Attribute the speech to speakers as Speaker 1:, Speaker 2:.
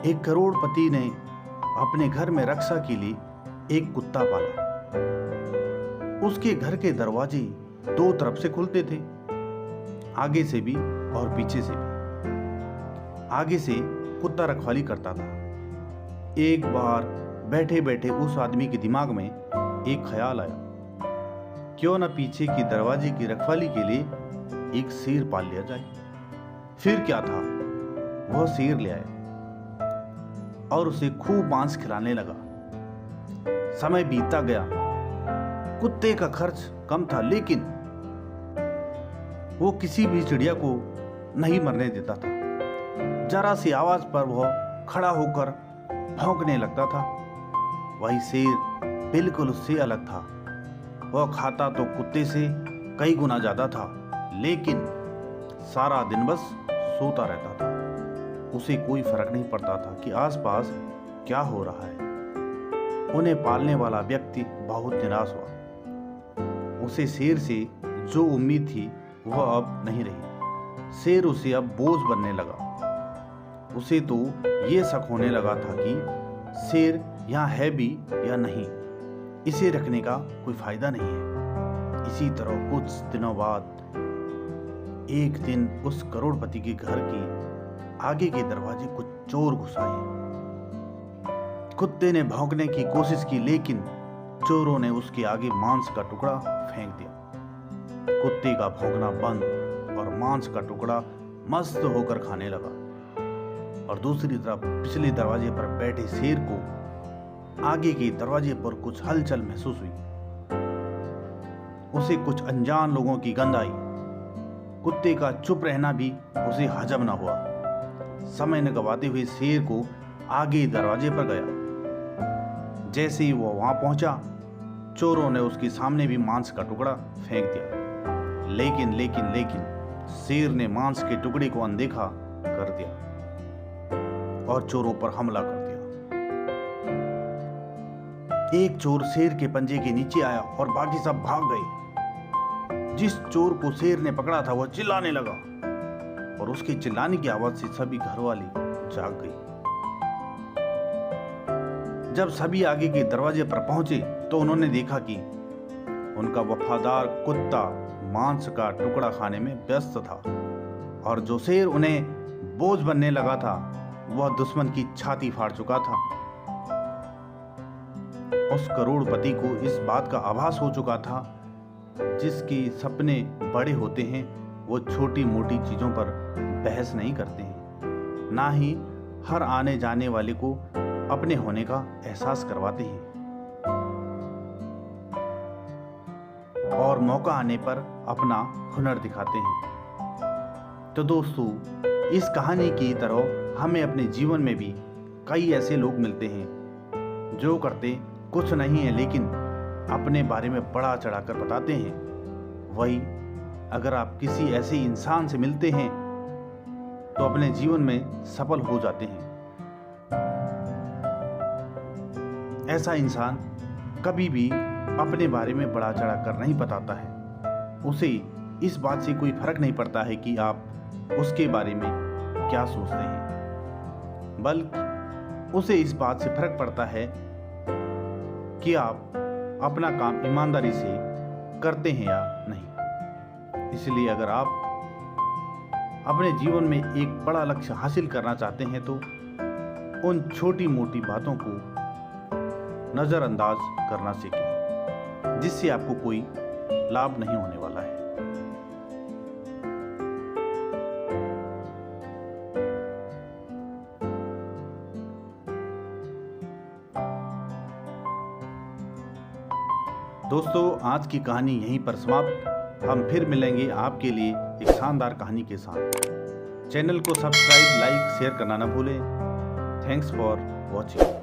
Speaker 1: एक करोड़पति ने अपने घर में रक्षा के लिए एक कुत्ता पाला। उसके घर के दरवाजे दो तरफ से खुलते थे, आगे से भी और पीछे से भी। आगे से कुत्ता रखवाली करता था। एक बार बैठे बैठे उस आदमी के दिमाग में एक ख्याल आया, क्यों न पीछे की दरवाजे की रखवाली के लिए एक शेर पाल लिया जाए। फिर क्या था, वह शेर ले आया और उसे खूब मांस खिलाने लगा। समय बीतता गया। कुत्ते का खर्च कम था, लेकिन वो किसी भी चिड़िया को नहीं मरने देता था। जरा सी आवाज पर वह खड़ा होकर भौंकने लगता था। वही शेर बिल्कुल उससे अलग था। वह खाता तो कुत्ते से कई गुना ज्यादा था, लेकिन सारा दिन बस सोता रहता था। उसे कोई फर्क नहीं पड़ता था कि आसपास क्या हो रहा है। उन्हें पालने वाला व्यक्ति बहुत निराश हुआ। उसे शेर से जो उम्मीद थी वह अब नहीं रही। शेर उसे अब बोझ बनने लगा। उसे तो ये शक होने लगा था कि शेर यहाँ है भी या नहीं, इसे रखने का कोई फायदा नहीं है। इसी तरह कुछ दिनों बाद एक दिन उस करोड़पति के घर के आगे के दरवाजे कुछ चोर घुस आए। कुत्ते ने भौंकने की कोशिश की, लेकिन चोरों ने उसके आगे मांस का टुकड़ा फेंक दिया। कुत्ते का भौंकना बंद और मांस का टुकड़ा मस्त होकर खाने लगा। और दूसरी तरफ पिछले दरवाजे पर बैठे शेर को आगे के दरवाजे पर कुछ हलचल महसूस हुई। उसे कुछ अनजान लोगों की गंध आई। कुत्ते का चुप रहना भी उसे हजम न हुआ। समय न गवाते हुए शेर को आगे दरवाजे पर गया। जैसे ही वो वहां पहुंचा, चोरों ने उसके सामने भी मांस का टुकड़ा फेंक दिया। लेकिन शेर ने मांस के टुकड़े को अनदेखा कर दिया और चोरों पर हमला कर दिया। एक चोर शेर के पंजे के नीचे आया और बाकी सब भाग गए। जिस चोर को शेर ने पकड़ा था वह चिल्लाने लगा और उसके चिल्लाने की आवाज से सभी घरवाले जाग गए। जब सभी आगे के दरवाजे पर पहुंचे तो उन्होंने देखा कि उनका वफादार कुत्ता मांस का टुकड़ा खाने में व्यस्त था और जो शेर उन्हें बोझ बनने लगा था वह दुश्मन की छाती फाड़ चुका था। उस करोड़पति को इस बात का आभास हो चुका था, जिसके सपने बड़े होते हैं वो छोटी मोटी चीजों पर बहस नहीं करते हैं, ना ही हर आने जाने वाले को अपने होने का एहसास करवाते हैं और मौका आने पर अपना हुनर दिखाते हैं। तो दोस्तों, इस कहानी की तरह हमें अपने जीवन में भी कई ऐसे लोग मिलते हैं जो करते कुछ नहीं है, लेकिन अपने बारे में बड़ा चढ़ाकर बताते हैं। वही अगर आप किसी ऐसे इंसान से मिलते हैं तो अपने जीवन में सफल हो जाते हैं। ऐसा इंसान कभी भी अपने बारे में बड़ा चढ़ाकर नहीं बताता है। उसे इस बात से कोई फर्क नहीं पड़ता है कि आप उसके बारे में क्या सोचते हैं, बल्कि उसे इस बात से फर्क पड़ता है कि आप अपना काम ईमानदारी से करते हैं या नहीं। इसलिए अगर आप अपने जीवन में एक बड़ा लक्ष्य हासिल करना चाहते हैं तो उन छोटी मोटी बातों को नजरअंदाज करना सीखें, जिससे आपको कोई लाभ नहीं होने वाला है। दोस्तों, आज की कहानी यहीं पर समाप्त। हम फिर मिलेंगे आपके लिए एक शानदार कहानी के साथ। चैनल को सब्सक्राइब, लाइक, शेयर करना ना भूलें। Thanks for watching.